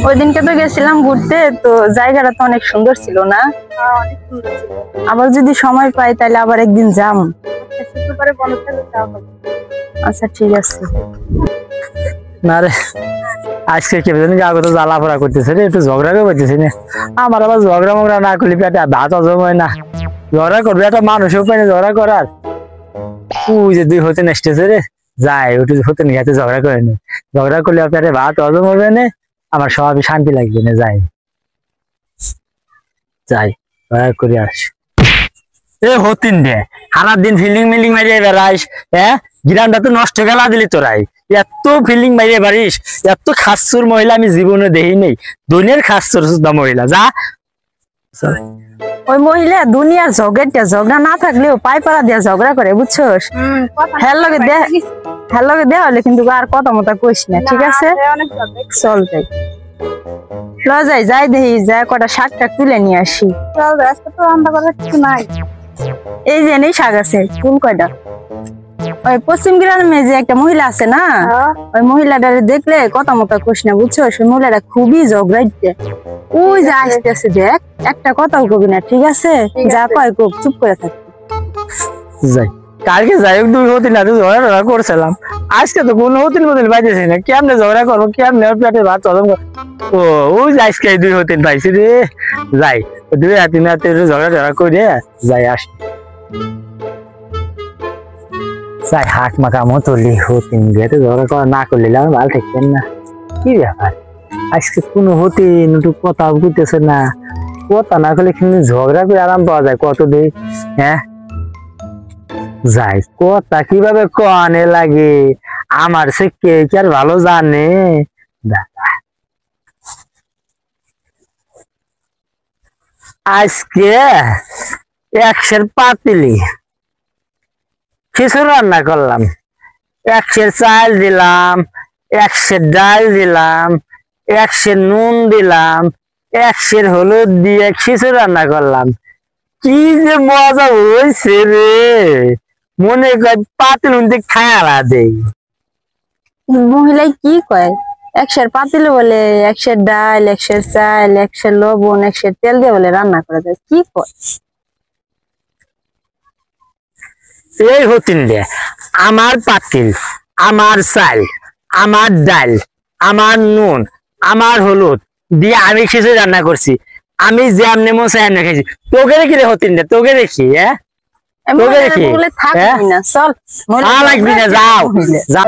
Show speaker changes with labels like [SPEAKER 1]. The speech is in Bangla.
[SPEAKER 1] ওই দিনকে তো গেছিলাম ঘুরতে, তো জায়গাটা তো অনেক সুন্দর ছিল না?
[SPEAKER 2] অনেক সুন্দর ছিল।
[SPEAKER 1] আবার যদি সময় পাই তাহলে আবার একদিন যাম।
[SPEAKER 2] শুক্রবারে বন্ধ থাকলে যাওয়া হবে।
[SPEAKER 1] আচ্ছা ঠিক আছে।
[SPEAKER 3] না রে, আজকে কে জানি আগত জ্বালা ফোড়া করতেছে রে, একটু ঝগড়া করতেছি না। আমার আবার ঝগড়া মগড়া না করলে পেটে ভাত হজম হয় না। ঝগড়া করবে একটা মানুষও পাই না ঝগড়া করার। তুই যে দুই হতে নেসতেছে রে, যাই ওটু হতে নিয়ে ঝগড়া করে নি। ঝগড়া করলে পেটে ভাত হজম হবে না, আমার স্বভাবে শান্তি লাগবে না। যাই যাই ঝগড়া করে আস। এ হতিন রে, সারা দিন ফিল্ডিং মিল্ডিং মারিয়ে বেড়াইস। হ্যাঁ, গ্রামটা তো নষ্ট গেলা দিলি তোরাই। এত ফিল্ডিং মারিয়ে পারিস, এত খাসুর মহিলা আমি জীবনে দেখি নেই। দুনিয়ার খাসুর সুদ্ধা মহিলা। যা
[SPEAKER 1] ওই মহিলা দুনিয়ার ঝগড়া না থাকলেও পাই পাড়া দিয়া ঝগড়া করে, বুঝছস? হ্যাঁ লগে দেয়া হলে কিন্তু আর কথা মতো কইস না, ঠিক আছে? চল যাই, যাই দেখি, যাই কটা শাক টাক তুলে নিয়ে আসি।
[SPEAKER 2] আজকে তো রান্না করার কিছু নাই।
[SPEAKER 1] এই যে নেই শাক আছে, কোন কয়টা? ওই পশ্চিম গ্রামে যে একটা মহিলা আছে না, ওই মহিলাটারে দেখলে কথা মতো কইস না, বুঝছো? ওই মহিলাটা খুবই ঝগড়াইতে। ওই যে আসতেছে, দেখ, একটা কথাও কবি না, ঠিক আছে? যা কয় কব, চুপ করে থাক।
[SPEAKER 3] যাই, কালকে যাই হোক দুই হতিন না ঝগড়া করছিলাম, আজকে তো কোনো হতিন মতিন পাইতেছি না। কেমনে ঝগড়া করবো, কেমনে পেটে ভাত হজম করবো? ও ওই যে আজকে দুই হতিন পাইছি রে। যাই দুই হাতিন হাতে ঝগড়া করে যাই আসি। যাই হাট মাখা মতো হতিন গেতে ঝগড়া করা না করলে আমার ভালো থাকতেন না। কি ব্যাপার, আজকে কোনো হতিন একটু কথা বুঝতেছে না। কথা না করলে কিন্তু ঝগড়া করে আরাম পাওয়া যায় কত দিন। হ্যাঁ যাই, কথা কিভাবে কনে লাগে আমার সে কে কি আর ভালো জানে। আজকে 100 পাতিলি কিছু রান্না করলাম। 100 চাল দিলাম, 100 ডাল দিলাম, 100 নুন দিলাম, 100 হলুদ দিয়ে কিছু রান্না করলাম। কি যে মজা হয়েছে রে, মনে কর পাতিল খায়া দেই।
[SPEAKER 1] মহিলাই কি কয়, 100 পাতিল বলে 100 ডাল, 100 চাল, 100 লবণ, 100 তেল দিয়ে বলে রান্না করা যায়? কি কয়?
[SPEAKER 3] এই হতিন রে, আমার পাতিল, আমার চাল, আমার ডাল, আমার নুন, আমার হলুদ দিয়ে আমি কিছু রান্না করছি। আমি যেমনি মশা এমনি খাইছি। তোকে রেখি রে হতিন রে, তোকে রেখি। হ্যাঁ তোকে রেখি,
[SPEAKER 1] থাকবি না, চল।
[SPEAKER 3] লাগবি না, যাও যাও।